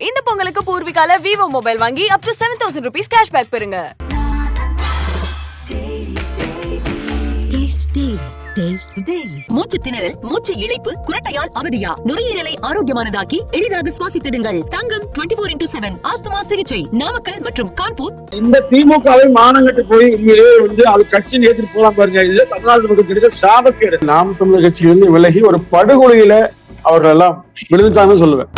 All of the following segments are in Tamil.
இந்த பொங்கலுக்கு பூர்விகால விவோ மொபைல் வாங்கி up to 7,000 rupees cashback பெறுங்க. மூச்சு திணறல், மூச்சு இழைப்பு, குரட்டையால் அவதியா, நுரையீரலை ஆரோக்கியமானதாக்கி எளிதாக சுவாசித்திடுங்கள். தங்கம் 24x7 ஆஸ்துமா சிகிச்சை நாமக்கல் மற்றும் கான்பூர். இந்த திமுகவை மானங்கட்டு போய் உண்மையிலே அது கட்சி நேற்று போலாம் பாருங்க. இது தமிழ்நாடு மக்கள் கிடைச்ச சாபக்கேடு. நாம் தமிழர் கட்சியிலிருந்து விலகி ஒரு படுகொலையில அவர்கள் எல்லாம் விழுந்துட்டாங்கன்னு சொல்லுவேன்.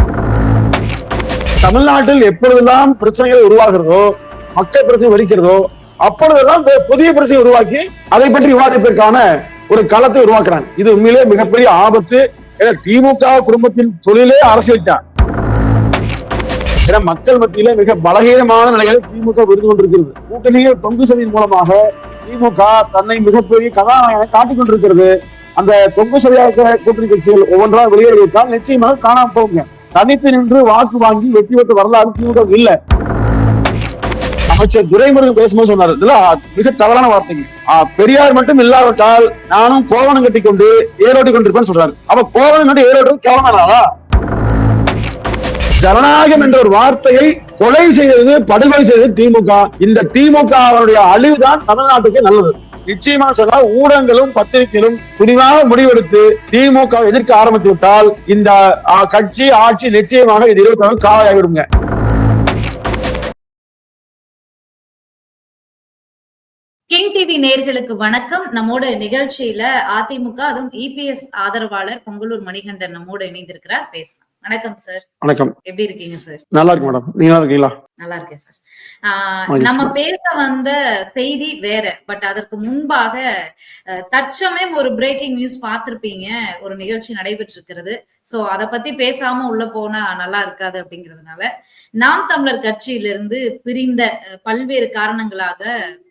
தமிழ்நாட்டில் எப்பொழுதெல்லாம் பிரச்சனைகள் உருவாகிறதோ, மக்கள் பிரச்சனை வெடிக்கிறதோ, அப்பொழுதெல்லாம் புதிய பிரச்சனை உருவாக்கி அதை பற்றி விவாதிப்பதற்கான ஒரு களத்தை உருவாக்குறாங்க. இது உண்மையிலே மிகப்பெரிய ஆபத்து. திமுக குடும்பத்தின் தொழிலே அரசியல் தான். மக்கள் மத்தியில மிக பலகீனமான நிலைகளை திமுக விருந்து கொண்டிருக்கிறது. கூட்டணியில் தொங்கு சதியின் மூலமாக திமுக தன்னை மிகப்பெரிய கதாநாயகனை காட்டிக் கொண்டிருக்கிறது. அந்த தொங்கு சதியாக கூட்டணி கட்சிகள் ஒவ்வொன்றாக வெளியேறிவிட்டால் நிச்சயமாக காணாம போங்க. தனித்து நின்று வாக்கு வாங்கி வெற்றி பெற்ற வரலாறு திமுக இல்ல. அமைச்சர் துரைமுருகன் பேசும்போது சொன்னார், இதுல மிக தவறான வார்த்தைங்க. பெரியார் மட்டும் இல்லாவிட்டால் நானும் கோவணம் கட்டி கொண்டு ஏரோட்டி கொண்டிருப்பேன்னு சொல்றாரு. அப்ப கோவணம் கட்டி ஏரோட்டு கேவலமானதா? ஜனநாயகம் என்ற ஒரு வார்த்தையை கொலை செய்தது, படுகொலை செய்தது திமுக. இந்த திமுக அவருடைய அழிவுதான் தமிழ்நாட்டுக்கு நல்லது. நிச்சயமா சொன்னால் ஊடகங்களும் பத்திரிகைகளும் துணிவாக முடிவெடுத்து திமுக எதிர்க்க ஆரம்பித்து விட்டால் இந்த கட்சி ஆட்சி நிச்சயமாக இது 26 காலாகிவிடுங்க. கிங் டிவி நேயர்களுக்கு வணக்கம். நம்மோட நிகழ்ச்சியில அதிமுக அதுவும் இபிஎஸ் ஆதரவாளர் பொங்கலூர் மணிகண்டன் நம்மோட இணைந்திருக்கிறார். பேசலாம். வணக்கம் சார். வணக்கம். எப்படி இருக்கீங்க சார்? நல்லா இருக்கு மேடம். நீங்க நல்லா இருக்கீங்களா? நல்லா இருக்கேன் சார். நம்ம பேச வந்த செய்தி வேற. பட் அதற்கு முன்பாக தற்சமயம் ஒரு பிரேக்கிங் நியூஸ் பார்த்திருப்பீங்க. ஒரு நிகழ்ச்சி நடைபெற்று இருக்கிறது. சோ அத பத்தி பேசாம உள்ள போனா நல்லா இருக்காது அப்படிங்கிறதுனால நாம் தமிழர் கட்சியிலிருந்து பிரிந்த பல்வேறு காரணங்களாக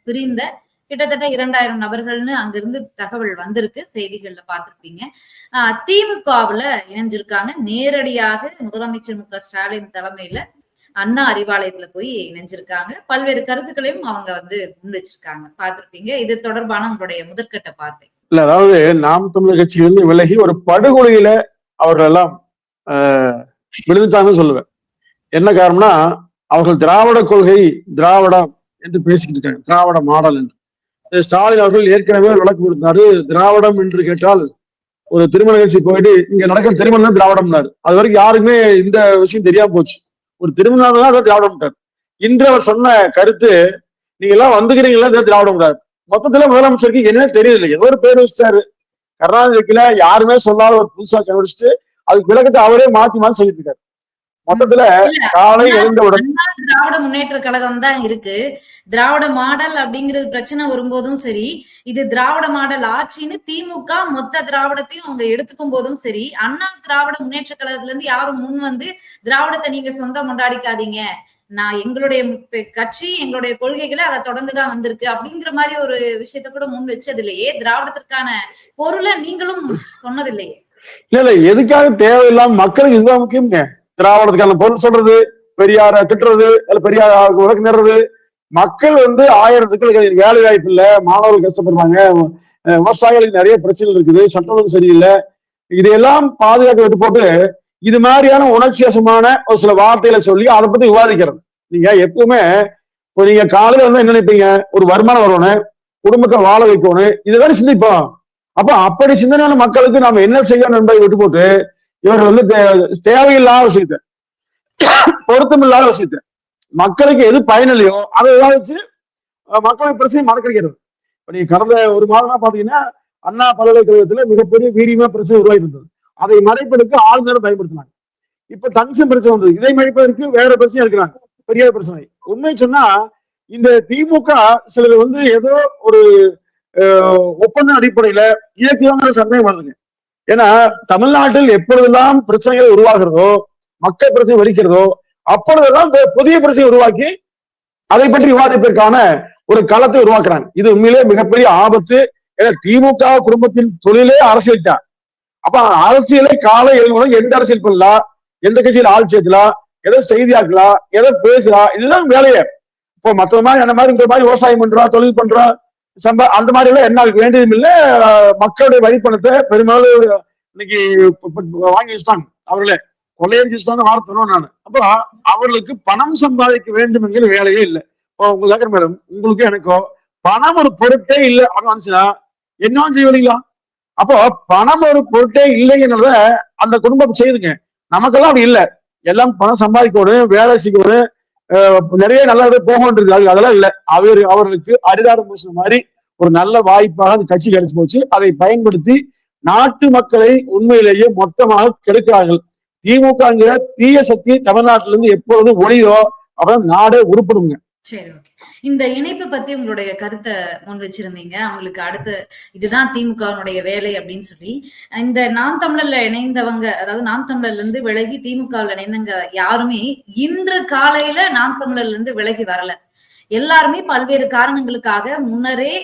பிரிந்த கிட்டத்தட்ட 2000 நபர்கள்னு அங்கிருந்து தகவல் வந்திருக்கு. செய்திகள்ல பார்த்திருப்பீங்க. திமுகவுல இணைஞ்சிருக்காங்க. நேரடியாக முதலமைச்சர் மு.க. ஸ்டாலின் தலைமையில அண்ணா அறிவாலயத்துல போய் இணைஞ்சிருக்காங்க. பல்வேறு கருத்துக்களையும் அவங்க முன் வச்சிருக்காங்க. பார்த்திருப்பீங்க. இது தொடர்பான உங்களுடைய முதற்கட்ட பார்வை. இல்ல, அதாவது நாம் தமிழர் கட்சியிலிருந்து விலகி ஒரு படுகொலையில அவர்கள் எல்லாம் விழுந்துட்டாங்கன்னு சொல்லுவேன். என்ன காரணம்னா, அவர்கள் திராவிட கொள்கை, திராவிடம் என்று பேசிக்கிட்டு இருக்காங்க. திராவிட மாடல் என்று ஸ்டாலின் அவர்கள் ஏற்கனவே விளக்கு கொடுத்தாரு. திராவிடம் என்று கேட்டால் ஒரு திருமண நிகழ்ச்சி போயிட்டு இங்க நடக்கிற திருமணம் தான் திராவிடம்னாரு. அது வரைக்கும் யாருமே இந்த விஷயம் தெரியாம போச்சு. ஒரு திருமணம் தான் திராவிடம். இன்று அவர் சொன்ன கருத்து, நீங்க எல்லாம் வந்துக்கிறீங்களா திராவிடம். மொத்தத்துல முதலமைச்சருக்கு என்ன தெரியல. ஏதோ ஒரு பேர் வச்சிட்டாரு. கருணாநிதிக்குல யாருமே சொல்லாத ஒரு புதுசா கண்டுபிடிச்சிட்டு அதுக்கு விளக்கத்தை அவரே மாத்தி மாத்தி சொல்லிட்டு இருக்காரு. மொத்தத்துல காலை எழுந்தவுடன் திராவிட முன்னேற்ற கழகம் தான் இருக்கு. திராவிட மாடல் அப்படிங்கிறது பிரச்சனை வரும்போதும் சரி, இது திராவிட மாடல் ஆட்சின்னு திமுக மொத்த திராவிடத்தையும் அவங்க எடுத்துக்கும் போதும் சரி, அண்ணா திராவிட முன்னேற்ற கழகத்துல இருந்து யாரும் முன் வந்து திராவிடத்தை நீங்க சொந்தம் கொண்டாடிக்காதீங்க, நான் எங்களுடைய கட்சி எங்களுடைய கொள்கைகளை அதை தொடர்ந்துதான் வந்திருக்கு அப்படிங்கிற மாதிரி ஒரு விஷயத்த கூட முன் வச்சது இல்லையே. திராவிடத்திற்கான பொருளை நீங்களும் சொன்னதில்லையே. இல்ல, எதுக்காக தேவையில்லாம மக்களுக்கு இதுதான் முக்கியங்க. திராவிடத்துக்கான பொருள் சொல்றது, பெரியார திட்டுறது, பெரியார விளக்கு நேர்றது. மக்கள் 1000 சிக்கல்கள், வேலை வாய்ப்பு இல்ல, மாணவர்கள் கஷ்டப்படுறாங்க, விவசாயிகளுக்கு நிறைய பிரச்சனைகள் இருக்குது, சட்டம் சரியில்லை, இதையெல்லாம் பாதுகாக்க விட்டு போட்டு இது மாதிரியான உணர்ச்சியசமான ஒரு சில வார்த்தைகளை சொல்லி அதை பத்தி விவாதிக்கிறது. நீங்க எப்பவுமே நீங்க காலையில என்ன நினைப்பீங்க? ஒரு வருமானம் வரணும், குடும்பத்தை வாழ வைக்கணும், இதுதான் சிந்திப்போம். அப்ப அப்படி சிந்தனையான மக்களுக்கு நாம என்ன செய்யணும் என்பதை விட்டு போட்டு இவர்கள் தேவையில்லாத விஷயத்த, பொருத்தமில்லாத விஷயத்த, மக்களுக்கு எது பயனில்லையோ அதை விவாதிச்சு மக்களுக்கு பிரச்சனை மறக்கிறது. இப்ப நீங்க கடந்த ஒரு மாதமா பாத்தீங்கன்னா அண்ணா பல்கலைக்கழகத்துல மிகப்பெரிய வீரியமா பிரச்சனை உருவாகி இருந்தது. அதை மறைப்பதற்கு ஆளுநரை பயன்படுத்தினாங்க. இப்ப தங்கம் பிரச்சனை வந்தது. இதை மறைப்பதற்கு வேற பிரச்சனை இருக்கிறாங்க, பெரிய பிரச்சனை. உண்மை சொன்னா இந்த திமுக சிலர் ஏதோ ஒரு ஒப்பந்த அடிப்படையில இயக்குங்கிற சந்தேகம் வருதுங்க. ஏன்னா தமிழ்நாட்டில் எப்பொழுதெல்லாம் பிரச்சனைகள் உருவாகிறதோ, மக்கள் பிரச்சனை வெடிக்கிறதோ, அப்பொழுதெல்லாம் புதிய பிரச்சனை உருவாக்கி அதை பற்றி விவாதிப்பதற்கான ஒரு களத்தை உருவாக்குறாங்க. இது உண்மையிலே மிகப்பெரிய ஆபத்து. ஏன்னா திமுக குடும்பத்தின் தொழிலே அரசியல் தான். அப்ப அரசியலை காலை எழுநூறு எந்த அரசியல் பண்ணலாம், எந்த கட்சியில் ஆள் சேர்க்கலாம், எதை செய்தியாக்கலாம், எதை பேசலாம், இதுதான் வேலையே. இப்போ மற்ற மாதிரி என்ன மாதிரி இந்த மாதிரி விவசாயம் பண்றோம், தொழில் பண்றோம், அந்த மாதிரி எல்லாம் என்ன வேண்டியதும் இல்லை. மக்களுடைய வரிப்பணத்தை பெரும்பாலும் இன்னைக்கு வாங்கி வச்சுட்டாங்க அவர்களே. கொள்ளையடிச்சு தான் வார்த்தணும் நான். அப்போ அவர்களுக்கு பணம் சம்பாதிக்க வேண்டும் என்கிற வேலையே இல்லை. உங்களுக்கு மேடம், உங்களுக்கு எனக்கோ பணம் ஒரு பொருட்டே இல்லை அப்படின்னு வந்துச்சுன்னா என்ன செய்வீங்களா? அப்போ பணம் ஒரு பொருட்டே இல்லைங்கிறத அந்த குடும்பம் செய்யுதுங்க. நமக்கெல்லாம் அப்படி இல்லை. எல்லாம் பணம் சம்பாதிக்கணும், வேலை செய்யணும், நிறைய நல்ல போகணும், அதெல்லாம் இல்லை. அவர்களுக்கு அரிதாரம் பூசுற மாதிரி ஒரு நல்ல வாய்ப்பாக அந்த கட்சி கிடைச்சு போச்சு. அதை பயன்படுத்தி நாட்டு மக்களை உண்மையிலேயே மொத்தமாக கெடுக்கிறார்கள். திமுகங்கிற தீய சக்தி தமிழ்நாட்டில இருந்து எப்பொழுது ஒளியோ அப்பதான் நாடே உருப்படுங்க. சரி, ஓகே. இந்த இணைப்பு பத்தி உங்களுடைய கருத்தை முன் வச்சிருந்தீங்க. அவங்களுக்கு அடுத்து இதுதான் திமுகவினுடைய வேலை அப்படின்னு சொல்லி, இந்த நாம் தமிழர்ல இணைந்தவங்க, அதாவது நாம் தமிழர்ல இருந்து விலகி திமுகவில் இணைந்தவங்க யாருமே இன்று காலையில நாம் தமிழர்ல இருந்து விலகி வரல. எல்லாருமே பல்வேறு காரணங்களுக்காக முன்னரே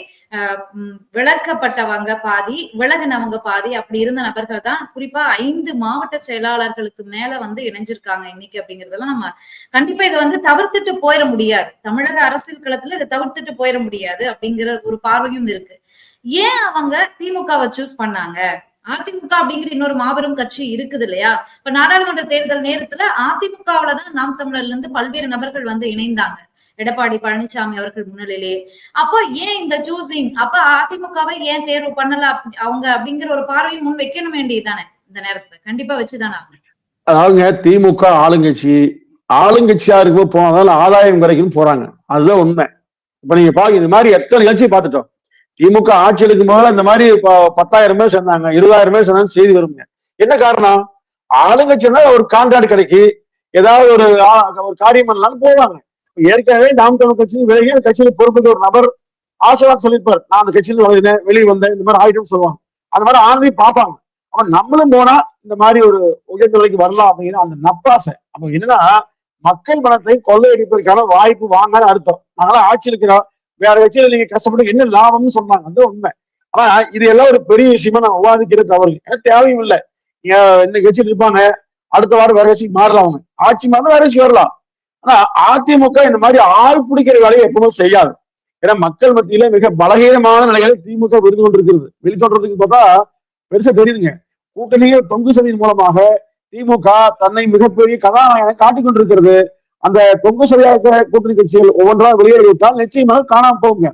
விளக்கப்பட்டவங்க பாதி, விலகினவங்க பாதி, அப்படி இருந்த நபர்கள் தான் குறிப்பா 5 மாவட்ட செயலாளர்களுக்கு மேல வந்து இணைஞ்சிருக்காங்க இன்னைக்கு. அப்படிங்கறதெல்லாம் நம்ம கண்டிப்பா இதை வந்து தவிர்த்துட்டு போயிட முடியாது. தமிழக அரசியல் களத்துல இதை தவிர்த்துட்டு போயிட முடியாது அப்படிங்கிற ஒரு பார்வையும் இருக்கு. ஏன் அவங்க திமுகவை சூஸ் பண்ணாங்க? அதிமுக அப்படிங்கிற இன்னொரு மாபெரும் கட்சி இருக்குது இல்லையா? இப்ப நாடாளுமன்ற தேர்தல் நேரத்துல அதிமுகவுலதான் நாம் தமிழர்ல இருந்து பல்வேறு நபர்கள் வந்து இணைந்தாங்க, எடப்பாடி பழனிசாமி அவர்கள் முன்னிலையிலே. அப்ப ஏன் இந்த சூசிங்? அப்ப அதிமுகவை ஏன் தேர்வு பண்ணல அவங்க அப்படிங்கிற ஒரு பார்வையும் முன் வைக்கணும் வேண்டியதுதானே இந்த நேரத்துல? கண்டிப்பா வச்சுதானே. அதாவதுங்க, திமுக ஆளுங்கட்சியா இருக்கும் போனதால ஆதாயம் கிடைக்கும் போறாங்க, அதுதான் உண்மை. இப்ப நீங்க பாருங்க, இந்த மாதிரி எத்தனை நிகழ்ச்சியை பார்த்துட்டோம். திமுக ஆட்சி எடுக்கும் போது இந்த மாதிரி 10,000 பேர் சேர்ந்தாங்க, 20,000 பேர் சேர்ந்தாங்க, செய்தி வருங்க. என்ன காரணம்? ஆளுங்கட்சி இருந்தா ஒரு கான்ட்ராக்ட் கிடைக்கி ஏதாவது ஒரு காரியம் பண்ணலாம்னு போவாங்க. ஏற்கனவே நாம் தமிழ் கட்சியில் விலகி அந்த கட்சியில பொறுப்புக்கு ஒரு நபர் ஆசீர்வாத் சொல்லியிருப்பார், நான் அந்த கட்சியில வெளியே வந்தேன், இந்த மாதிரி ஆயிடும் சொல்லுவாங்க. அந்த மாதிரி ஆனதி பார்ப்பாங்க. அவன் நம்மளும் போனா இந்த மாதிரி ஒரு உயர்ந்த நிலைக்கு வரலாம் அப்படிங்கிற அந்த நப்பாசை. அப்ப என்னன்னா, மக்கள் பணத்தை கொள்ளையடிப்பதற்கான வாய்ப்பு வாங்கன்னு அர்த்தம். நாங்களாம் ஆட்சி இருக்கிறோம், வேற கட்சியில நீங்க கஷ்டப்பட்டு என்ன லாபம்னு சொன்னாங்க, அது உண்மை. ஆனா இது எல்லாம் ஒரு பெரிய விஷயமா நான் விவாதிக்கிறது தவறு, எனக்கு தேவையும் இல்லை. இந்த கட்சியில் இருப்பாங்க, அடுத்த வாரம் வேற கட்சிக்கு மாறலாம், அவங்க ஆட்சி மாறலாம், வேற கட்சிக்கு வரலாம். ஆனா அதிமுக இந்த மாதிரி ஆள் பிடிக்கிற வேலையை எப்பவுமே செய்யாது. ஏன்னா மக்கள் மத்தியில மிக பலகீனமான நிலைகளை திமுக விருந்து கொண்டிருக்கிறது. வெளித்தோன்றதுக்கு பார்த்தா பெருசா தெரியுதுங்க. கூட்டணியில் தொங்கு சதியின் மூலமாக திமுக தன்னை மிகப்பெரிய கதாநாயகனை காட்டிக் கொண்டிருக்கிறது. அந்த தொங்கு சதியாக கூட்டணி கட்சிகள் ஒவ்வொன்றாக வெளியேறிவிட்டால் நிச்சயமாக காணாம போகுங்க.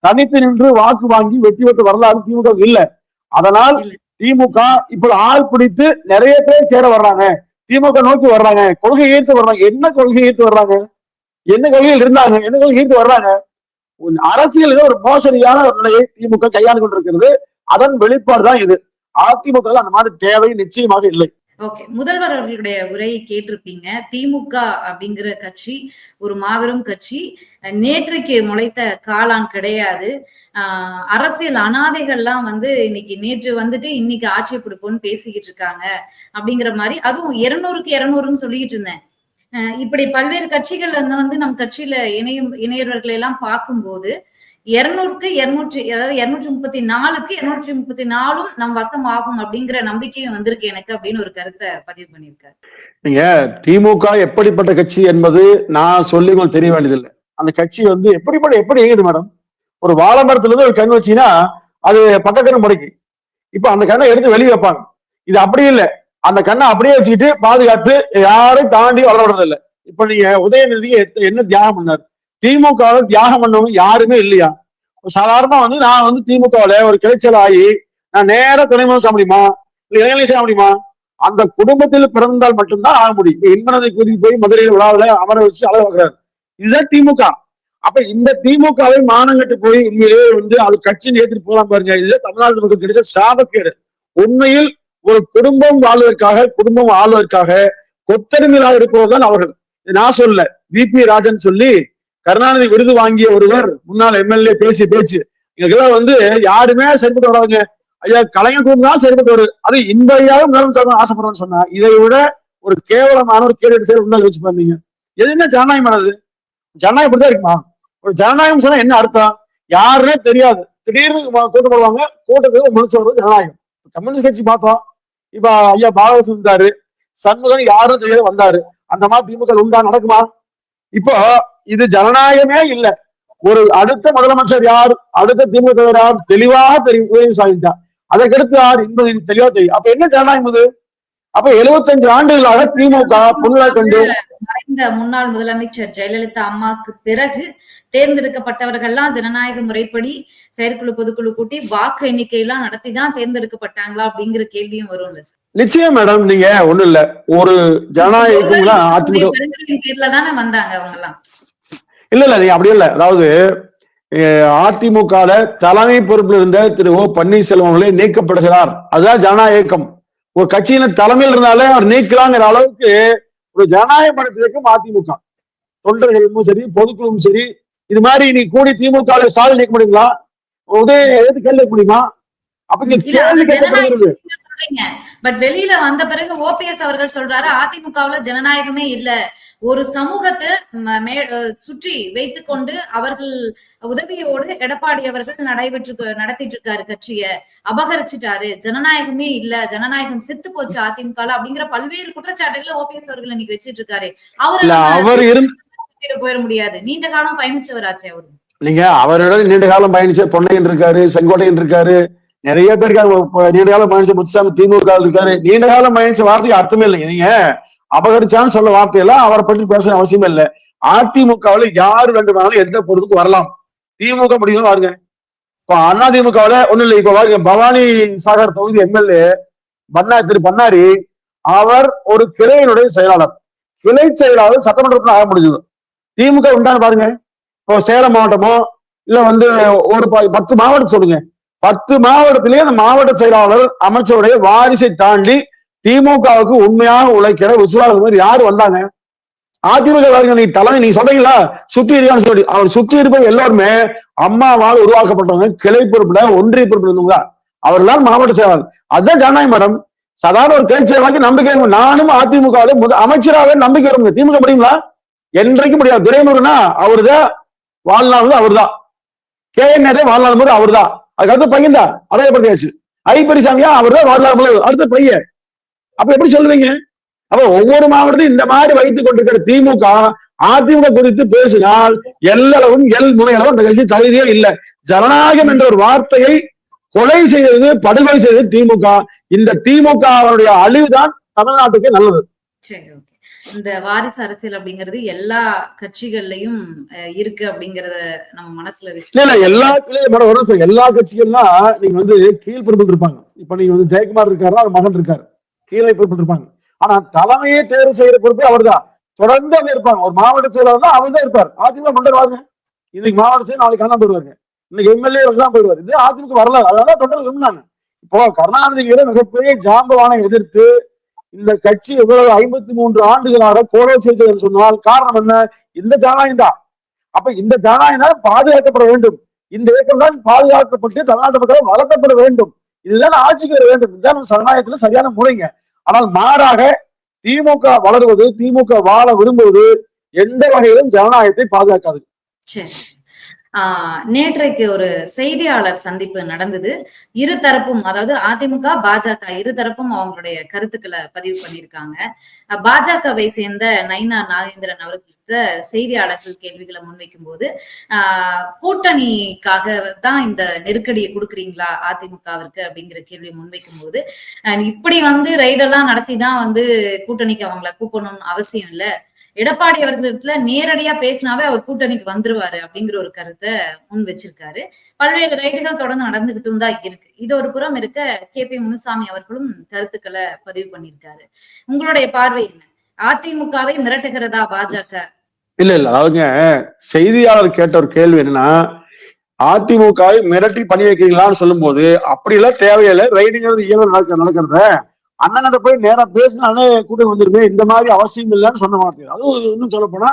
தனித்து நின்று வாக்கு வாங்கி வெற்றி பெற்ற வரலாறு திமுக இல்லை. அதனால் திமுக இப்ப ஆள் பிடித்து நிறைய பேர் சேர வர்றாங்க, திமுக நோக்கி வர்றாங்க, கொள்கை ஈர்த்து வர்றாங்க. என்ன கொள்கை ஈர்த்து வர்றாங்க? என்ன கொள்கையில் இருந்தாங்க, என்ன கொள்கை ஈர்த்து வர்றாங்க? அரசியல் ஒரு மோசடியான ஒரு நிலையை திமுக கையாண்டு கொண்டிருக்கிறது. அதன் வெளிப்பாடு தான் இது. அதிமுக அந்த மாதிரி தேவை நிச்சயமாக இல்லை. ஓகே, முதல்வர் அவர்களுடைய உரையை கேட்டிருப்பீங்க. திமுக அப்படிங்கிற கட்சி ஒரு மாபெரும் கட்சி, நேற்றைக்கு முளைத்த காளான் கிடையாது. அரசியல் அனாதைகள்லாம் வந்து இன்னைக்கு நேற்று வந்துட்டு இன்னைக்கு ஆட்சி பிடிப்போம்னு பேசிக்கிட்டு இருக்காங்க அப்படிங்கிற மாதிரி. அதுவும் 200க்கு 200ன்னு சொல்லிட்டு இருந்தேன். இப்படி பல்வேறு கட்சிகள் வந்து நம் கட்சியில இணையவர்களை எல்லாம் பார்க்கும்போது 200க்கு 200, அதாவது 234க்கு 234ம் நம் வசம் ஆகும் அப்படிங்கிற நம்பிக்கையும் வந்திருக்கு எனக்கு அப்படின்னு ஒரு கருத்தை பதிவு பண்ணியிருக்காரு. நீங்க திமுக எப்படிப்பட்ட கட்சி என்பது நான் சொல்லி உங்களுக்கு தெரிய வேண்டியதில்லை. அந்த கட்சி வந்து எப்படி இயங்குது மேடம்? ஒரு வாழை மரத்துல இருந்து ஒரு கண் வச்சீங்கன்னா அது பக்கக்கண்ணு முடைக்கு. இப்ப அந்த கண்ணை எடுத்து வெளியே வைப்பாங்க. இது அப்படி இல்லை. அந்த கண்ணை அப்படியே வச்சுக்கிட்டு பாதுகாத்து யாரையும் தாண்டி வளர்றது இல்லை. இப்ப நீங்க உதயநிதி என்ன தியாகம் பண்ணாரு? திமுக தியாகம் பண்ணவங்க யாருமே இல்லையா? சாதாரணமா வந்து நான் வந்து திமுகவுல ஒரு கிளைச்சல் ஆகி நான் நேர துணை முதலமைச்சர் முடியுமா, இல்ல இளைஞர் முடியுமா? அந்த குடும்பத்தில் பிறந்தால் மட்டும்தான் ஆக முடியும். இன்பனதை கூட்டிட்டு போய் மதுரையில் விழாவில அமர வச்சு அளவு வைக்கிறாரு. இதுதான் திமுக. அப்ப இந்த திமுகவை மானங்கட்டு போய் உண்மையிலேயே வந்து அது கட்சின்னு ஏற்றிட்டு போலாம் பாருங்க. இதுல தமிழ்நாடு மக்கள் கிடைச்ச சாபக்கேடு. உண்மையில் ஒரு குடும்பம் ஆளுவதற்காக கொத்தடிமையாக இருப்பவர்தான் அவர்கள். நான் சொல்ல, VP ராஜன் சொல்லி கருணாநிதி விருது வாங்கிய ஒருவர், முன்னாள் MLA பேசிய பேச்சு எங்களுக்கெல்லாம் வந்து யாருமே சரிப்பட்டு வராதுங்க. ஐயா கலைஞர் குடும்பம் தான் சரிப்பட்டு வருது. அது இன்பையாக முதலமைச்சர் ஆசைப்படுறோம்னு சொன்னா இதை விட ஒரு கேவலமான ஒரு கேடு செயல் உண்மையில வச்சு பண்ணீங்க. எது என்ன ஜனநாயகம் ஆனது? ஜனநாயகம் இப்படிதான் இருக்குமா? ஒரு ஜனநாயகம் சொன்னா என்ன அர்த்தம்? யாருன்னே தெரியாது, திடீர்னு கூட்டம் போடுவாங்க, கூட்டத்துக்கு முடிச்சு வருவது ஜனநாயகம். கம்யூனிஸ்ட் கட்சி பார்த்தோம். இப்ப ஐயா பாலகிருஷ்ணன் இருந்தாரு, சண்முகன் யாரும் தெரியாத வந்தாரு. அந்த மாதிரி திமுக உண்டா? நடக்குமா? இப்போ இது ஜனநாயகமே இல்லை. ஒரு அடுத்த முதலமைச்சர் யார், அடுத்த திமுக யார் தெளிவாக தெரியும், உதயநிதி ஸ்டாலின் தான். அதற்கடுத்து யார் என்பது தெளிவா தெரியும். அப்ப என்ன ஜனநாயகம் இது? அப்ப 75 ஆண்டுகளாக திமுக புதுதாக கண்டு மறைந்த முன்னாள் முதலமைச்சர் ஜெயலலிதா அம்மாக்கு பிறகு தேர்ந்தெடுக்கப்பட்டவர்கள்லாம் ஜனநாயக முறைப்படி செயற்குழு பொதுக்குழு கூட்டி வாக்கு எண்ணிக்கையெல்லாம் நடத்தி தான் தேர்ந்தெடுக்கப்பட்டாங்களா அப்படிங்கிற கேள்வியும் வரும்ல சார். நிச்சயம் மேடம், நீங்க ஒண்ணு இல்ல, ஒரு ஜனநாயக அதிமுக பேர்ல தானே வந்தாங்க அவங்க எல்லாம். இல்ல நீ அப்படி இல்ல. அதாவது அதிமுக தலைமை பொறுப்பில் இருந்த திரு ஓ பன்னீர்செல்வம் அவர்களே நீக்கப்படுகிறார். அதுதான் ஜனநாயக இயக்கம். ஒரு கட்சியின் தலைமையில் இருந்தாலே அவர் நீக்கலாங்கிற அளவுக்கு ஒரு ஜனநாயக படத்திற்கும் அதிமுக தொண்டர்களும் சரி பொதுக்குழுவும் சரி இது மாதிரி நீ கூடி திமுக சாதனை நீக்க முடியுங்களா? உதய எது கேள்வி முடியுமா? அப்ப கேள்வி கேட்கப்படுகிறது. பட் வெளியில வந்த பிறகு ஓபிஎஸ் அவர்கள் சொல்றாரு அதிமுகவுல ஜனநாயகமே இல்ல, ஒரு சமூகத்தை சுற்றி வைத்துக் கொண்டு அவர்கள் உதவியோடு எடப்பாடி அவர்கள் நடத்திட்டு இருக்காரு, கட்சிய அபகரிச்சுட்டாரு, ஜனநாயகமே இல்ல, ஜனநாயகம் செத்து போச்சு அதிமுக அப்படிங்கிற பல்வேறு குற்றச்சாட்டுகளை ஓபிஎஸ் அவர்கள் இன்னைக்கு வச்சிட்டு இருக்காரு. அவர் போயிட முடியாது, நீண்ட காலம் பயணிச்சவராச்சு அவரு. நீங்க அவரோட நீண்ட காலம் பயணிச்ச பொன்னையன் இருக்காரு, செங்கோட்டையன் இருக்காரு, நிறைய பேர் நீண்ட காலம் பயணிச்ச முத்துசாமி திமுக இருக்காரு. நீண்ட காலம் பயணிச்ச வார்த்தைக்கு அர்த்தமே இல்லைங்க. நீங்க அபகரிச்சான்னு சொல்ல வார்த்தையெல்லாம் அவரை பற்றி பேச அவசியம் இல்லை. அதிமுகவுல யாரு வேண்டுமானாலும் எந்த பொறுப்புக்கு வரலாம், திமுக முடியும் பாருங்க. இப்ப அதிமுகவுல ஒண்ணு இல்லை, இப்ப பாருங்க பவானி சாகர் தொகுதி எம்எல்ஏ திரு பண்ணாரி அவர் ஒரு கிளையினுடைய செயலாளர், கிளை செயலாளர் சட்டமன்றத்தில் ஆக முடிஞ்சது. திமுக உண்டான பாருங்க. இப்போ சேலம் மாவட்டமோ இல்ல ஒரு 10 மாவட்டம் சொல்லுங்க, 10 மாவட்டத்திலேயே அந்த மாவட்ட செயலாளர் அமைச்சருடைய வாரிசை தாண்டி திமுகவுக்கு உண்மையாக உழைக்கிற விசுவாசம் யாரு வந்தாங்க? அதிமுக நீ தலைமை நீங்க சொல்றீங்களா சுத்தி இருக்கான்னு சொல்லி, அவர் சுத்தி இருப்பது எல்லாருமே அம்மாவால் உருவாக்கப்பட்டவங்க, கிளை பொறுப்புல ஒன்றிய பொறுப்புல இருந்தவங்க, அவர்தான் மாவட்ட செயலாளர். அதுதான் ஜனநாயக மரம். சாதாரண ஒரு கிளை செயலாளருக்கு நம்பிக்கை. நானும் அதிமுக அமைச்சராக நம்பிக்கை வருங்க. திமுக முடியுங்களா? என்றைக்கு முடியாது. துரைமுருகனா அவருதான் வாழ்நாள், அவர்தான் KN வாழ்நாள் முறை அவர்தான். அதுக்கடுத்து பையன் தான் அடையப்படுத்தியாச்சு. ஐபரிசாமியா அவர்தான் வாழ்நாள் முறை, அடுத்த பையன். அப்ப எப்படி சொல்லுவீங்க? அப்ப ஒவ்வொரு மாவட்டத்தையும் இந்த மாதிரி வைத்துக் கொண்டிருக்கிற திமுக அதிமுக குறித்து பேசினால் எல்லளவும் முனையளவும் அந்த கட்சி தகுதியே இல்லை. ஜனநாயகம் என்ற ஒரு வார்த்தையை கொலை செய்தது, படுகொலை செய்தது திமுக. இந்த திமுக அவருடைய அழிவுதான் தமிழ்நாட்டுக்கு நல்லது. இந்த வாரிசு அரசியல் அப்படிங்கிறது எல்லா கட்சிகள்லயும் இருக்கு அப்படிங்கறத நம்ம மனசுல வச்சு எல்லா கட்சிகள்லாம் நீங்க கீழ் பொறுப்பில் இருப்பாங்க. இப்ப நீங்க ஜெயக்குமார் இருக்காரு, அவர் மகன் இருக்காரு, கீழே பொறுப்பில் இருப்பாங்க. ஆனா தலைமையே தேர்வு செய்யற பொறுப்பு அவர் தான். தொடர்ந்து அவங்க இருப்பாங்க. ஒரு மாவட்ட செயலாளர் தான் அவர் தான் இருப்பார். அதிமுக மண்டல் இன்னைக்கு மாவட்ட செயல், நாளைக்கு காணாம போயிடுவாங்க, இன்னைக்கு எம்எல்ஏ எல்லாம் போயிடுவார். இது அதிமுக வரலாறு. அதனால தொடர்ந்து இருந்தாங்க. இப்போ கருணாநிதிகளை மிகப்பெரிய ஜாம்பவானை எதிர்த்து இந்த கட்சி எவ்வளவு 53 ஆண்டுகளாக கோலம் செய்தது சொன்னால் காரணம் என்ன? இந்த ஜனநாயகம் தான். அப்ப இந்த ஜனநாயகம் தான் பாதுகாக்கப்பட வேண்டும். இந்த இயக்கம் தான் பாதுகாக்கப்பட்டு தமிழ்நாட்டு மக்கள் வளர்க்கப்பட வேண்டும். இதுதான் ஆட்சிக்கு வர வேண்டும். இதுதான் ஜனநாயகத்துல சரியான முறைங்க. ஆனால் மாறாக திமுக வளருவது, திமுக வாழ விரும்புவது எந்த வகையிலும் ஜனநாயகத்தை பாதுகாக்காது. நேற்றைக்கு ஒரு செய்தியாளர் சந்திப்பு நடந்தது. இரு தரப்பும், அதாவது அதிமுக பாஜக இரு தரப்பும் அவங்களுடைய கருத்துக்களை பதிவு பண்ணியிருக்காங்க. பாஜகவை சேர்ந்த நயினா நாகேந்திரன் அவர்களுக்கு செய்தியாளர்கள் கேள்விகளை முன்வைக்கும் போது கூட்டணிக்காக தான் இந்த நெருக்கடியை கொடுக்குறீங்களா அதிமுகவிற்கு அப்படிங்கிற கேள்வியை முன்வைக்கும் போது, இப்படி ரைடெல்லாம் நடத்தி தான் கூட்டணிக்கு அவங்களை கூப்பிடணும்னு அவசியம் இல்லை, எடப்பாடி அவர்களிடத்துல நேரடியா பேசினாவே அவர் கூட்டணிக்கு வந்துருவாரு அப்படிங்கிற ஒரு கருத்தை முன் வச்சிருக்காரு. பல்வேறு ரைடுகள் தொடர்ந்து நடந்துகிட்டும் தான் இருக்கு. இது ஒரு புறம் இருக்க, KP முனுசாமி அவர்களும் கருத்துக்களை பதிவு பண்ணியிருக்காரு. உங்களுடைய பார்வை என்ன? அதிமுகவை மிரட்டுகிறதா பாஜக? இல்ல அதாவதுங்க, செய்தியாளர் கேட்ட ஒரு கேள்வி என்னன்னா, அதிமுகவை மிரட்டி பண்ணி வைக்கிறீங்களான்னு சொல்லும் போது அப்படி எல்லாம் தேவையில்லை, ரைடுங்கிறது இயல்பு நடக்கிறத அண்ணன் போய் நேரா பேசினாலே கூட்டம் வந்துருமே, இந்த மாதிரி அவசியம் இல்லைன்னு சொன்ன வார்த்தை. அதுவும் இன்னும் சொல்ல போனா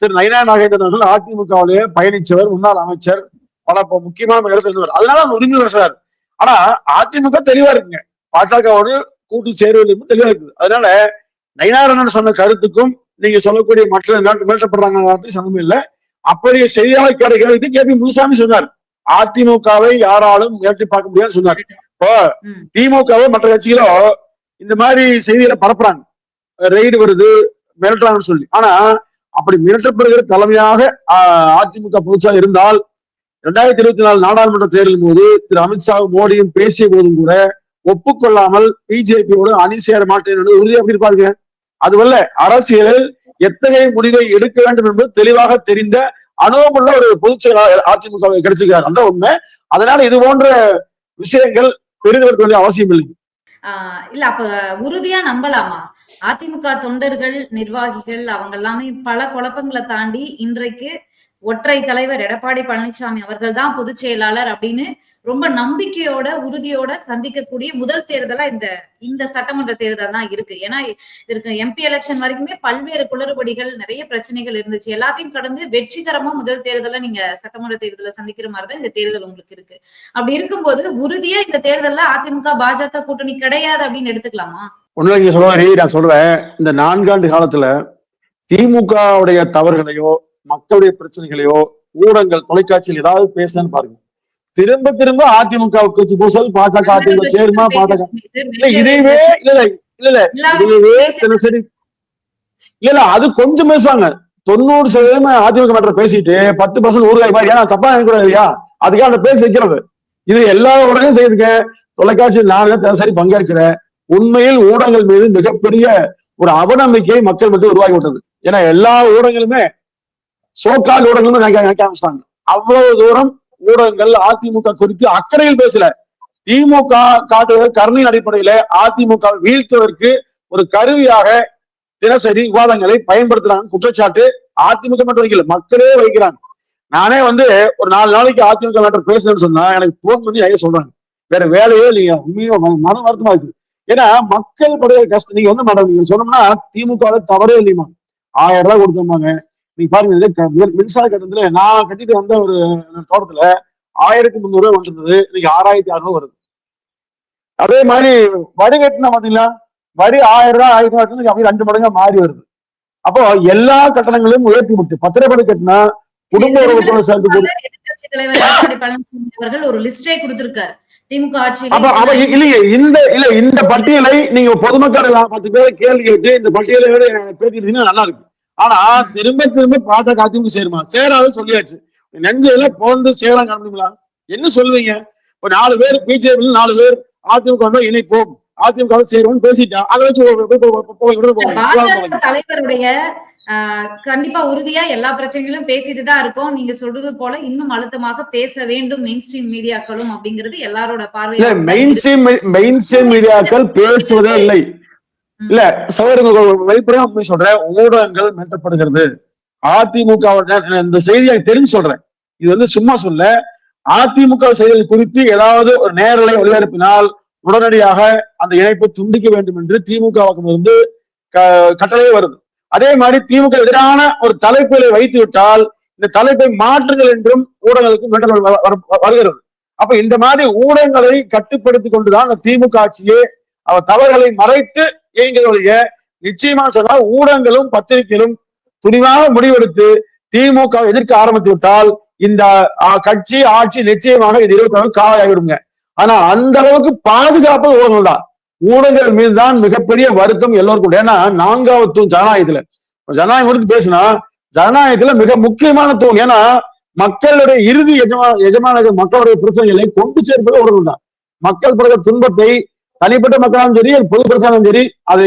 திரு நயினா நாகேந்திரன் அவர்கள் அதிமுகவிலேயே பயணிச்சவர், முன்னாள் அமைச்சர், பல முக்கியமான இடத்துல இருந்தவர். அதனால அந்த உரிமை சார். ஆனா அதிமுக தெளிவா இருக்குங்க, பாஜகவோடு கூட்டு சேருவது தெளிவா இருக்குது. அதனால நயினாரண்ணன் சொன்ன கருத்துக்கும் நீங்க சொல்லக்கூடிய மற்ற மிரட்டப்படுறாங்க வார்த்தை சந்தமே இல்லை. அப்படியே செய்தியாளர் கேட்ட கேள்விக்கு KP முனுசாமி சொன்னார், அதிமுகவை யாராலும் மிரட்டி பார்க்க முடியாதுன்னு சொன்னார். இப்போ திமுகவை மற்ற கட்சிகளும் இந்த மாதிரி செய்திகளை பரப்புறாங்க, ரெய்டு வருது மிரட்டுறாங்கன்னு சொல்லி. ஆனா அப்படி மிரட்டப்படுகிற தலைமையாக அதிமுக பொதுச்சா இருந்தால் 2024 நாடாளுமன்ற தேர்தலின் போது திரு அமித்ஷா மோடியும் பேசிய போதும் கூட ஒப்புக்கொள்ளாமல் பிஜேபியோடு அணி சேர மாட்டேன் என்று உறுதியாக இருப்பாருங்க. அதுவல்ல, அரசியலில் எத்தகைய முடிவை எடுக்க வேண்டும் என்பது தெளிவாக தெரிந்த அனுபவமுள்ள ஒரு பொதுச் செயலாளர் அதிமுக கிடைச்சிருக்காரு, அந்த உண்மை. அதனால இது போன்ற விஷயங்கள் பெரிதற்கு வேண்டிய அவசியம் இல்லை. இல்ல அப்ப உறுதியா நம்பலாமா? அதிமுக தொண்டர்கள், நிர்வாகிகள் அவங்க எல்லாமே பல குழப்பங்களை தாண்டி இன்றைக்கு ஒற்றை தலைவர் எடப்பாடி பழனிசாமி அவர்கள் தான் பொதுச் செயலாளர் அப்படின்னு ரொம்ப நம்பிக்கையோட உறுதியோட சந்திக்கக்கூடிய முதல் தேர்தலா இந்த சட்டமன்ற தேர்தல் தான் இருக்கு. ஏன்னா இதற்கு எம்பி எலெக்ஷன் வரைக்குமே பல்வேறு குளறுபடிகள், நிறைய பிரச்சனைகள் இருந்துச்சு. எல்லாத்தையும் கடந்து வெற்றிகரமா முதல் தேர்தலை நீங்க சட்டமன்ற தேர்தலை சந்திக்கிற மாதிரிதான் இந்த தேர்தல் உங்களுக்கு இருக்கு. அப்படி இருக்கும்போது உறுதியா இந்த தேர்தல்ல அதிமுக பாஜக கூட்டணி கிடையாது அப்படின்னு எடுத்துக்கலாமா? ஒண்ணு நீங்க சொல்ற மாதிரி நான் சொல்றேன், இந்த 4 ஆண்டு காலத்துல திமுகவுடைய தவறுகளையோ மக்களுடைய பிரச்சனைகளையோ ஊடகங்கள் தொலைக்காட்சியில் ஏதாவது பேசுன்னு பாருங்க. திரும்ப திரும்ப அதிமுக கட்சி பூசல், பாஜக அதிமுக சேருமா, பாஜக இதுவே இதுவே தினசரி இல்ல அது கொஞ்சம் பேசுவாங்க. 90% அதிமுக மற்ற பேசிட்டு 10% ஊர்காய் மாதிரி, ஏன்னா தப்பா நினைக்கூடாது இல்லையா, அதுக்காக அந்த பேசி வைக்கிறது. இது எல்லா ஊடகம் செய்யுதுங்க. தொலைக்காட்சியில் நான் தினசரி பங்கேற்கிறேன். உண்மையில் ஊடகங்கள் மீது மிகப்பெரிய ஒரு அவநம்பிக்கை மக்கள் மத்தியில் உருவாகி விட்டது. ஏன்னா எல்லா ஊடகங்களுமே சோக்கால் ஊடகங்களும் நினைக்க ஆரம்பிச்சிட்டாங்க. அவ்வளவு தூரம் ஊடகங்கள் அதிமுக குறித்து அக்கறையில் பேசல. திமுக காட்டுகிற கருணையின் அடிப்படையில அதிமுக வீழ்த்துவதற்கு ஒரு கருவியாக தினசரி விவாதங்களை பயன்படுத்துறாங்க. குற்றச்சாட்டு அதிமுக மட்டும் வைக்கல, மக்களே வைக்கிறாங்க. நானே ஒரு 4 நாளைக்கு அதிமுக மேட்டர் பேசுறேன்னு சொன்னா எனக்கு போன் பண்ணி ஐயா சொல்றாங்க, வேற வேலையே இல்லையா. உண்மையோ மன வருத்தமா இருக்கு. ஏன்னா மக்கள் படுகிற கஷ்டம். நீங்க மேடம் நீங்க சொன்னோம்னா திமுக தவறே இல்லையுமா, 1000 ரூபாய் கொடுத்தோம்பாங்க. நீங்க பாருங்க, மின்சார கட்டணத்துல நான் கட்டிட்டு வந்த ஒரு தோட்டத்துல 1300 ரூபாய் வந்துருந்தது, இன்னைக்கு 6600 வருது. அதே மாதிரி வரி கட்டினா பாத்தீங்களா, வரி 1000 ரூபாய் 1000 ரூபாய் 2 மடங்கா மாறி வருது. அப்போ எல்லா கட்டணங்களையும் உயர்த்தி விட்டு பத்திரப்படி கட்டினா குடும்ப உறவுகளை சேர்த்து எதிர்கட்சி தலைவர் எடப்பாடி பழனிசாமி அவர்கள் ஒரு லிஸ்டே கொடுத்திருக்காரு திமுக ஆட்சியில். இந்த பட்டியலை நீங்க பொதுமக்கள் 10 பேரை கேள்வி கேட்டு இந்த பட்டியலை பேசிட்டீங்கன்னா நல்லா இருக்கு. ஆனா திரும்ப திரும்ப பாஜக அதிமுக சேருமா, சேராது சொல்லியாச்சு. நெஞ்சையில போந்து சேரா காரணங்களா என்ன சொல்லுவீங்க? இப்ப 4 பேர் பிஜேபி 4 பேர் அதிமுக வந்தா இணைப்போம், அதிமுக சேருவோம் பேசிட்டா அதை வச்சு தலைவருடைய கண்டிப்பா உறுதியா எல்லா பிரச்சனைகளும் பேசிட்டு தான் இருக்கோம். நீங்க சொல்றது போல இன்னும் அழுத்தமாக பேச வேண்டும் மெயின் ஸ்ட்ரீம் மீடியாக்களும் அப்படிங்கிறது எல்லாரோட பார்வையில. மெயின் ஸ்ட்ரீம் மீடியாக்கள் பேசுவதே இல்லை. இல்ல சகோதரர்கள் வெளிப்படையா சொல்றேன், ஊடகங்கள் மெட்டப்படுகிறது. அதிமுக இந்த செய்தியை தெரிஞ்சு சொல்றேன், இது சும்மா சொல்ல. அதிமுக செய்திகள் குறித்து ஏதாவது ஒரு நேரலை ஒளிபரப்பினால் உடனடியாக அந்த இணைப்பை துண்டிக்க வேண்டும் என்று திமுகவிலிருந்து கட்டளையே வருது. அதே மாதிரி திமுக எதிரான ஒரு தலைப்புகளை வைத்து விட்டால் இந்த தலைப்பை மாற்றுங்கள் என்றும் ஊடகங்களுக்கு மிரட்டல் வருகிறது. அப்ப இந்த மாதிரி ஊடகங்களை கட்டுப்படுத்தி கொண்டுதான் திமுக ஆட்சியே அவர் தவறுகளை மறைத்து இயங்குவதைய நிச்சயமா சொன்னால் ஊடகங்களும் பத்திரிகைகளும் துணிவாக முடிவெடுத்து திமுக எதிர்க்க ஆரம்பித்து விட்டால் இந்த கட்சி ஆட்சி நிச்சயமாக இது 26 காலாகிவிடுங்க. ஆனா அந்த அளவுக்கு பாதுகாப்பு ஊடகங்கள் தான். ஊடகங்கள் மீதுதான் மிகப்பெரிய வருத்தம் எல்லோருக்கும். ஏன்னா 4வது தூண் ஜனநாயகத்துல, ஜனநாயகம் குறித்து பேசினா ஜனநாயகத்துல மிக முக்கியமான தூண். ஏன்னா மக்களுடைய இறுதி எஜமானர்கள் மக்களுடைய பிரச்சனைகளை கொண்டு சேர்ப்பது ஊடகம் தான். மக்கள் படுகிற துன்பத்தை தனிப்பட்ட மக்களும் சரி, பொது பிரச்சாரம் சரி, அதை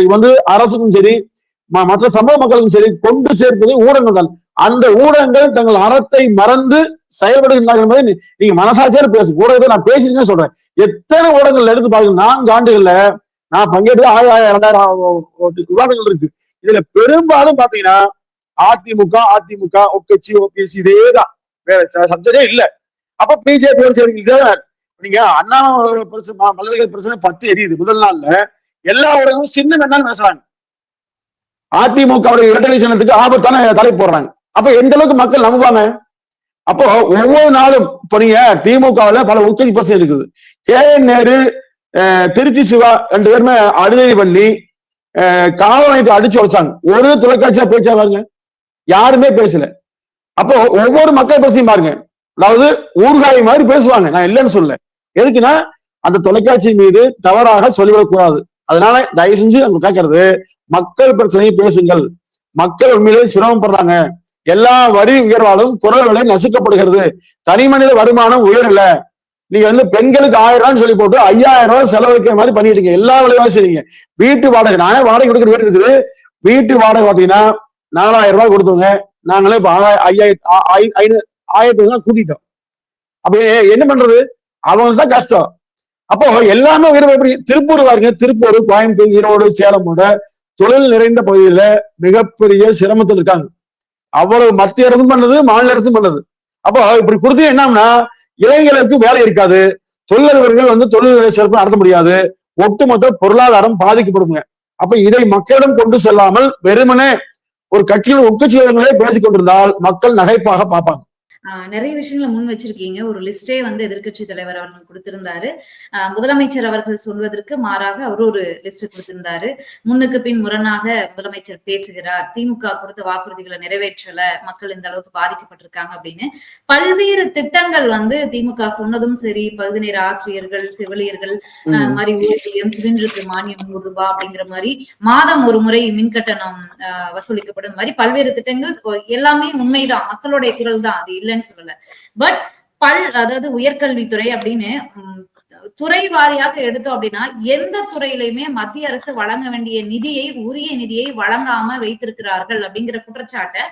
அரசுக்கும் சரி, மற்ற சமூக மக்களுக்கும் சரி கொண்டு சேர்ப்பது ஊடகங்கள் தான். அந்த ஊடகங்கள் தங்கள் அறத்தை மறந்து செயல்படுகின்றார்கள் என்பதை நீங்க மனசாட்சியா பேசு. ஊடகத்தை நான் பேசிட்டு சொல்றேன். எத்தனை ஊடகங்கள் எடுத்து பாருங்க, 4 ஆண்டுகள்ல நான் பங்கேற்று 1000 விவாதங்கள் இருக்கு. இதுல பெரும்பாலும் பாத்தீங்கன்னா அதிமுக ஒக்கட்சி ஓபிஎஸ்சி இதேதான், வேற சப்ஜெக்டே இல்ல. அப்ப பிஜேபி சேர்ந்து நீங்க அண்ணா மல்லர்கள் பிரச்சனை 10 எரியுது. முதல் நாள்ல எல்லா ஊடகமும் சின்ன வேணாலும் பேசுறாங்க. அதிமுகவுடைய இரட்டை சின்னத்துக்கு ஆபத்தான தலை போடுறாங்க. அப்ப எந்த அளவுக்கு மக்கள் நம்புவாங்க? அப்போ ஒவ்வொரு நாளும் இப்ப நீங்க திமுகவுல பல உற்பத்தி பிரச்சனை இருக்குது. KN நேரு, திருச்சி சிவா 2 பேருமே அடிதடி பண்ணி காவல் அடிச்சு வச்சாங்க. ஒரு தொலைக்காட்சியா பேச்சா பாருங்க, யாருமே பேசல. அப்போ ஒவ்வொரு மக்கள் பேசியும் பாருங்க, அதாவது ஊர்காய் மாதிரி பேசுவாங்க. நான் இல்லைன்னு சொல்ல, எதுக்குன்னா அந்த தொலைக்காட்சி மீது தவறாக சொல்லிவிடக்கூடாது. அதனால தயவு செஞ்சு நம்ம கேட்கறது, மக்கள் பிரச்சனையை பேசுங்கள். மக்கள் உண்மையிலே சிரமப்படுறாங்க. எல்லா வரி உயர்வாலும் குரல் விலை நசுக்கப்படுகிறது. தனி மனித வருமானம் உயரல. நீங்க வந்து பெண்களுக்கு 1000 ரூபான்னு சொல்லி போட்டு 5000 ரூபாய் செலவழிக்கிற மாதிரி பண்ணிட்டு இருக்கீங்க. எல்லா விலைவாசி செய்றீங்க. வீட்டு வாடகை, நானே வாடகை கொடுக்குற வீடு இருக்குது. வீட்டு வாடகை பாத்தீங்கன்னா 4000 ரூபாய் கொடுத்தவங்க நாங்களே இப்ப 1000 கூட்டிட்டோம். அப்ப என்ன பண்றது? அவங்களுக்கு தான் கஷ்டம். அப்போ எல்லாமே எப்படி திருப்பூர் பாருங்க, திருப்பூர், கோயம்புத்தூர், ஈரோடு, சேலம் போன்ற தொழில் நிறைந்த பகுதியில மிகப்பெரிய சிரமத்தில் இருக்காங்க. அவ்வளவு மத்திய அரசும் பண்ணது, மாநில அரசும் பண்ணது. அப்போ இப்படி கொடுத்து என்னன்னா இளைஞர்களுக்கு வேலை இருக்காது, தொழிலதிபர்கள் வந்து தொழில் சிறப்பு நடத்த முடியாது, ஒட்டுமொத்த பொருளாதாரம் பாதிக்கப்படுங்க. அப்ப இதை மக்களிடம் கொண்டு செல்லாமல் வெறுமனே ஒரு கட்சிகள் உட்கட்சிகளே பேசிக் கொண்டிருந்தால் மக்கள் நகைப்பாக பார்ப்பாங்க. நிறைய விஷயங்களை முன் வச்சிருக்கீங்க. ஒரு லிஸ்டே வந்து எதிர்க்கட்சி தலைவர் அவர்கள் கொடுத்திருந்தாரு. முதலமைச்சர் அவர்கள் சொல்வதற்கு மாறாக அவர் ஒரு லிஸ்ட் கொடுத்திருந்தாரு. முன்னுக்கு பின் முரணாக முதலமைச்சர் பேசுகிறார், திமுக கொடுத்த வாக்குறுதிகளை நிறைவேற்றல, மக்கள் இந்த அளவுக்கு பாதிக்கப்பட்டிருக்காங்க அப்படின்னு பல்வேறு திட்டங்கள் வந்து திமுக சொன்னதும் சரி, பகுதி நேர ஆசிரியர்கள், செவிலியர்கள், அந்த மாதிரி ஊதியம், சிலிண்டருக்கு மானியம் 100 ரூபாய் அப்படிங்கிற மாதிரி மாதம் ஒரு முறை மின் கட்டணம் வசூலிக்கப்படும் மாதிரி பல்வேறு திட்டங்கள் எல்லாமே உண்மைதான், மக்களுடைய குரல் தான், அது இல்லைன்னு சொல்லல. பட் அதாவது உயர்கல்வித்துறை அப்படின்னு துறை வாரியாக எடுத்தோம் அப்படின்னா எந்த துறையிலுமே மத்திய அரசு வழங்க வேண்டிய நிதியை, உரிய நிதியை வழங்காம வைத்திருக்கிறார்கள் அப்படிங்கிற குற்றச்சாட்டை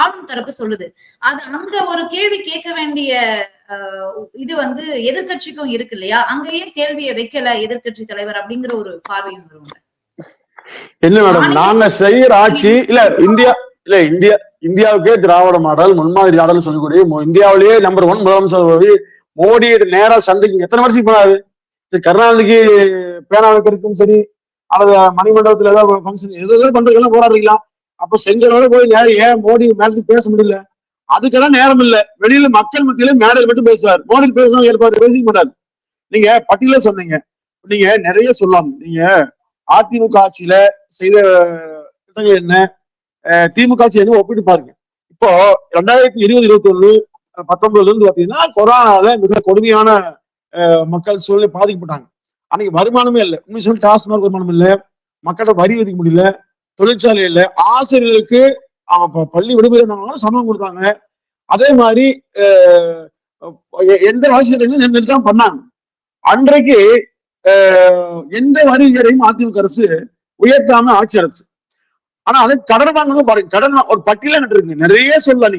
ஆளும் தரப்பு சொல்லுது. அது அங்க ஒரு கேள்வி கேட்க வேண்டிய இது வந்து எதிர்கட்சிக்கும் இருக்கு இல்லையா? அங்கேயே கேள்வியை வைக்கல எதிர்கட்சி தலைவர் அப்படிங்கிற ஒரு பார்வையும் வருவாங்க. என்ன மேடம், நாங்க செய்யற ஆட்சி இந்தியாவுக்கே திராவிட மாடல், முன்மாதிரி மாடல் சொல்லக்கூடிய இந்தியாவிலேயே நம்பர் 1 முதலமைச்சர் மோடி நேரா சந்தைக்கு எத்தனை வருஷம் போனாரு? கருணாநிதிக்கு பேனா வைக்கிறதுக்கும் சரி, அல்லது மணிமண்டபத்துல ஏதாவது ஃபங்க்ஷன் எதாவது பண்றதுக்கெல்லாம் போராடுறீங்களா? அப்ப செஞ்சவங்க போய் ஏன் மோடி மேலே பேச முடியல? அதுக்கெல்லாம் நேரம் இல்ல. வெளியில மக்கள் மத்தியில மேடையில் மட்டும் பேசுவார். மோடி பேசணும் ஏற்பாடு பேசிக்க மாட்டாரு. நீங்க பட்டியல சொன்னீங்க, நீங்க நிறைய சொல்லலாம். நீங்க அதிமுக ஆட்சியில செய்த திட்டங்கள் என்ன, திமுக ஆட்சி என்ன ஒப்பிட்டு பாருங்க. இப்போ 2020, 2021, 19 இருந்து பாத்தீங்கன்னா கொரோனால மிக கொடுமையான மக்கள் சூழ்நிலை பாதிக்கப்பட்டாங்க. அன்னைக்கு வருமானமே இல்லை. உண்மை சொல்லி டாஸ்மாக் வருமானம் இல்லை, மக்கள்கிட்ட வரி விதிக்க முடியல, தொழிற்சாலை இல்லை, ஆசிரியர்களுக்கு பள்ளி விடுமுறை சம்பளம் கொடுத்தாங்க. அதே மாதிரி எந்த ஆசிரியர்களும் பண்ணாங்க. அன்றைக்கு எந்த வரி உயரையும் அதிமுக அரசு உயர்த்தாம ஆட்சி அரசு. ஆனா அது கடன் வாங்கணும் பாருங்க, கடன் ஒரு பட்டியல இருக்கு, நிறைய சொல்லலாம்.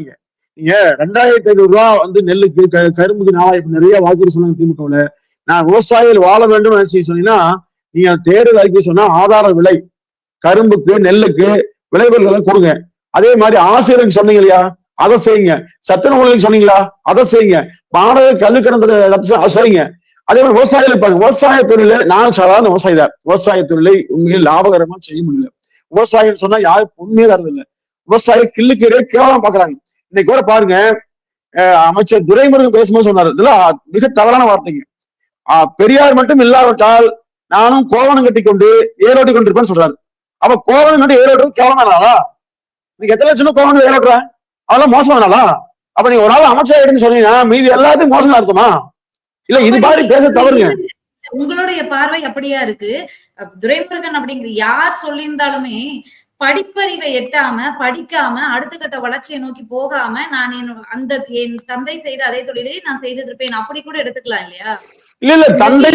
நீங்க 2500 ரூபாய் வந்து நெல்லுக்கு, கரும்புக்கு 4000, நிறைய வாக்குறுதி சொன்னாங்க திமுகவுல. நான் விவசாயிகள் வாழ வேண்டும் நினைச்சு சொன்னீங்கன்னா நீங்க தேர்தல் அறிக்கை சொன்னா ஆதார விலை, கரும்புக்கு, நெல்லுக்கு விளைபொருட்களை கொடுங்க. அதே மாதிரி ஆசிரியருக்கு சொன்னீங்க இல்லையா, அதை செய்யுங்க. சத்துணவு ஊழியருக்கு சொன்னீங்களா, அதை செய்யுங்க. மாணவர் கல்விக்கடன் செய்யுங்க. அதே மாதிரி விவசாயிகள் பாருங்க, விவசாய தொழில நான் சாதாரண விவசாயி தான், விவசாய தொழிலை உண்மையில் லாபகரமா செய்ய முடியல. விவசாயிகள் சொன்னா யாரும் உண்மையே தரது இல்லை. விவசாயி கிள்ளுக்கீரை கேவலம் பாக்குறாங்க. இன்னைக்கு கூட பாருங்க, அமைச்சர் துரைமுருகன் பேசும்போது சொன்னாரு, இதெல்லாம் மிக தவறான வார்த்தைங்க. பெரியார் மட்டும் இல்லாவிட்டால் நானும் கோவணம் கட்டி கொண்டு ஏரோட்டி கொண்டிருப்பேன்னு சொல்றாரு. அப்ப கோவணம் கட்டி ஏரோட்டுறது கேவலமானாலா? நீங்க எத்தனை லட்சம் கோவணம் ஏரோட்டுறேன், அதெல்லாம் மோசமானாலா? அப்ப நீங்க ஒரு நாள் அமைச்சர் ஆயிடுன்னு சொன்னீங்கன்னா மீதி எல்லாத்தையும் மோசமா இருக்குமா? இல்ல இது மாதிரி பேச தவறுங்க. உங்களுடைய பார்வை அப்படியா இருக்கு? துரைமுருகன் அப்படிங்கிற யார் சொல்லியிருந்தாலுமே படிப்பறிவை எட்டாம, படிக்காம, அடுத்த கட்ட வளர்ச்சியை நோக்கி போகாம நான் என் தந்தை செய்த அதே தொழிலை நான் செய்திருப்பேன் அப்படி கூட எடுத்துக்கலாம் இல்லையா? இல்ல தந்தை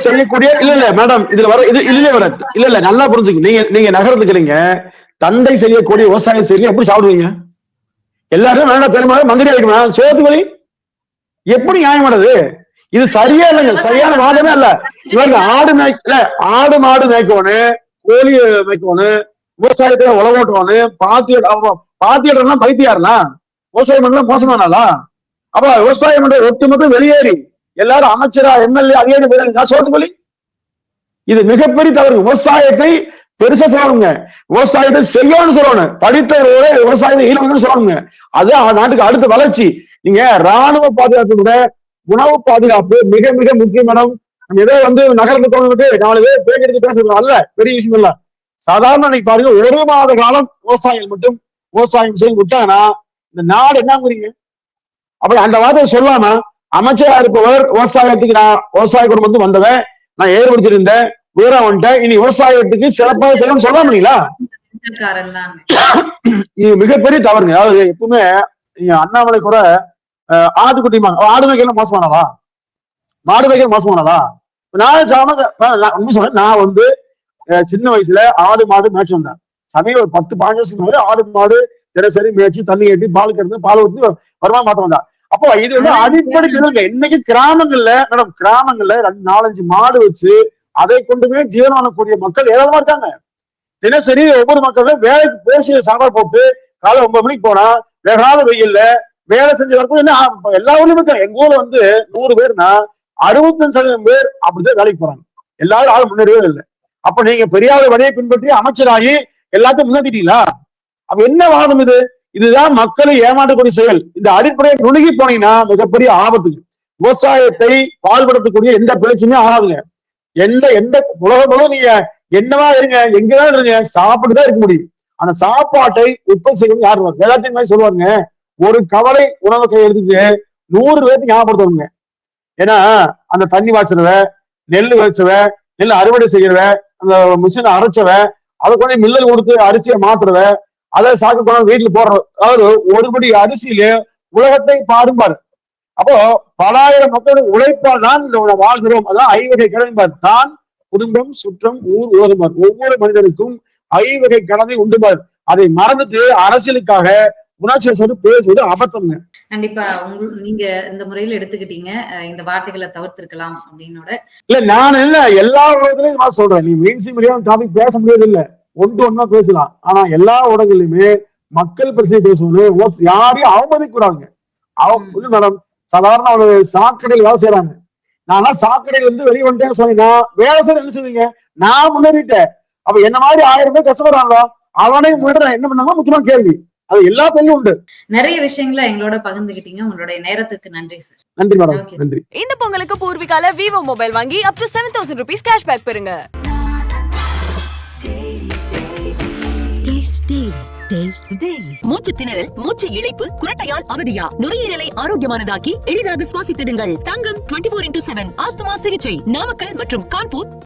செய்யக்கூடிய இல்ல மேடம், இதுல வர இதுலயே வர இல்ல நல்லா புரிஞ்சுங்க. நீங்க நகரத்துக்குறீங்க, தந்தை செய்யக்கூடிய விவசாயம் செய்ய எப்படி சாப்பிடுவீங்க? எல்லாரும் வேண்டாம் பெருமாள் மந்திரி ஆகிக்கணும் சோத்து வழி எப்படி நியாயமானது? இது சரியா இல்லைங்க, சரியான வாதமே இல்ல. இவங்க ஆடு மாடு மேய்க்கணும், கோழி மேய்க்கணும், விவசாயத்துல உழவோட்டணும், பாத்தியடா பைத்தியாருனா விவசாயம் பண்ணலாம் மோசமானாலா? அப்ப விவசாயம் பண்ற ஒட்டுமொத்த வெளியேறி எல்லாரும் அமைச்சரா, எம்எல்ஏ, அதிகாரி போயிருங்க சோத்துக்கொல்லி. இது மிகப்பெரிய தவறு. விவசாயத்தை பெருசா சொல்லணுங்க, விவசாயத்தை செய்யணும்னு சொல்லணும், படித்தவரோட விவசாயத்தை ஈடுபடணும்னு சொல்லணுங்க. அது நாட்டுக்கு அடுத்த வளர்ச்சி. நீங்க ராணுவ பாதுகாப்பு கூட உணவு பாதுகாப்பு மிக மிக முக்கியம் மேடம். நம்ம ஏதோ வந்து நகரத்தை தோணுட்டு 4 பேர் பேர் எடுத்து பேசுறது அல்ல, பெரிய விஷயம் இல்ல. சாதாரண இன்னைக்கு பாருங்க, 1 மாத காலம் விவசாயிகள் மட்டும் விவசாயம் செய்ய விட்டாங்கன்னா இந்த நாடு என்னங்கிறீங்க? அப்படி அந்த வார்த்தையை சொல்லாம அமைச்சரா இருப்பவர் விவசாயத்துக்கு நான் விவசாய குடும்பத்துக்கு வந்தவன், நான் ஏர் பிடிச்சிருந்தேன், உயரம் வந்துட்டேன், இனி விவசாயத்துக்கு சிறப்பாக செய்யணும்னு சொல்லாமீங்களா? இது மிகப்பெரிய தவறுங்க. அதாவது எப்பவுமே நீங்க அண்ணாமலை கூட ஆட்டுக்குட்டி ஆடு மேய்க்கலாம் மோசமானவா? மாடு வைக்கிற மோசமானதா? நான் சொல்றேன், நான் வந்து சின்ன வயசுல ஆடு மாடு மேய்ச்சி வந்தேன். சமயம் ஒரு 10-15 வருஷம் ஆடு மாடு தினசரி மேய்ச்சி தண்ணி ஏற்றி பால் கறந்து பால் ஊற்றி வருமானம் பார்த்து வந்தா. அப்போ இது வந்து அடிப்படை நிலைங்க. இன்னைக்கு கிராமங்கள்ல மேடம், கிராமங்கள்ல 4-5 மாடு வச்சு அதை கொண்டு போய் ஜீவனம் பண்ணக்கூடிய மக்கள் ஏராளமா இருக்காங்க. தினசரி ஒவ்வொரு மக்களும் வேலைக்கு பேசிய சாப்பாடு போட்டு காலை 9 மணிக்கு போனா வேகாத வெயில்ல வேலை செஞ்சு வரப்போ என்ன எல்லா ஊர்லயும் இருக்காங்க. எங்க ஊர்ல வந்து 100 பேர்னா 65% பேர் அப்படிதான் வேலைக்கு போறாங்க. எல்லாரும் ஆள் முன்னேறவே இல்லை. அப்ப நீங்க பெரியார் வழியை பின்பற்றி அமைச்சராகி எல்லாத்தையும் முன்னேற்றிட்டீங்களா? அப்ப என்ன வாதம் இது? இதுதான் மக்களை ஏமாற்றக்கூடிய செயல். இந்த அடிப்படையை நுணுகி போனீங்கன்னா மிகப்பெரிய ஆபத்துக்கு. விவசாயத்தை பால்படுத்தக்கூடிய எந்த பேச்சுமே ஆகாதுங்க. எந்த உலகம் நீங்க என்னவா இருங்க, எங்கதான் இருங்க, சாப்பிட்டுதான் இருக்க முடியும். அந்த சாப்பாட்டை உற்பத்தி செய்யணும் யாரு? எல்லாத்தையும் சொல்லுவாங்க, ஒரு கவலை உணவு கை எடுத்துட்டு 100 பேருக்கு ஞாபகப்படுத்தணுங்க. ஏன்னா அந்த தண்ணி வாய்ச்சவ, நெல் வச்சவ, நெல் அறுவடை செய்யறவ, அந்த மிஷினை அரைச்சவ, அதை கொண்டு மில்லல் கொடுத்து அரிசியை மாத்துறவ, அதை சாக்கு கொண்டு வீட்டுல போடுற, அதாவது ஒருபடி அரிசியில உலகத்தை பாடும்பாரு. அப்போ பலாயிரம் மக்களுடைய உழைப்பால் தான் இந்த வாழ்கிறோம். அதான் ஐவகை கடமைப்பார். தான், குடும்பம், சுற்றம், ஊர், உலகம்பார். ஒவ்வொரு மனிதனுக்கும் ஐவகை கடமை உண்டுபார். அதை மறந்துட்டு அரசியலுக்காக உணர்ச்சியை சொல்லி பேசுவது அபத்தம்ங்க. கண்டிப்பா நீங்க இந்த முறையில எடுத்துக்கிட்டீங்க, இந்த வார்த்தைகளை தவிர்த்திருக்கலாம் அப்படின்னோட. இல்ல நான் இல்ல எல்லா ஊடகத்திலையும் நான் சொல்றேன், நீ மெயின்ஸ்ட்ரீம் மீடியா டாபிக் பேச முடியாது இல்ல, ஒன்றா பேசலாம். ஆனா எல்லா ஊடகங்களிலுமே மக்கள் பிரச்சனை பேசணும், யாரையும் அவமதிக்கூடாங்க. அவங்க மேடம் சாதாரண ஒரு சாக்கடையில் வேலை செய்யறாங்க. நான் சாக்கடையில இருந்து வெளியே வந்துட்டேன்னு சொன்னீங்கன்னா வேலை செய்ய என்ன செய்வீங்க? நான் முன்னேறிட்டேன். அப்ப என்ன மாதிரி 1000 பேர் கஷ்டப்படுறாங்களோ அவனே முன்னாடி என்ன பண்ணாங்க முக்கியமான கேள்வி. அது எல்லாத்தையும் உண்டு. நிறைய விஷயங்களை எங்களோட பகிர்ந்துகிட்டீங்க. உங்களுடைய நேரத்துக்கு நன்றி சார். நன்றி மேடம், நன்றி. இந்த பொங்கலுக்கு பூர்விகால விவோ மொபைல் வாங்கி up to 7,000 rupees கேஷ்பேக் பெறுங்க. மூச்சு திணறல், மூச்சு இழைப்பு, குரட்டையால் அவதியா, நுரையீரலை ஆரோக்கியமானதாக்கி எளிதாக சுவாசித்திடுங்கள். தங்கம் 24x7 ஆஸ்துமா சிகிச்சை நாமக்கல் மற்றும் கான்பூர்.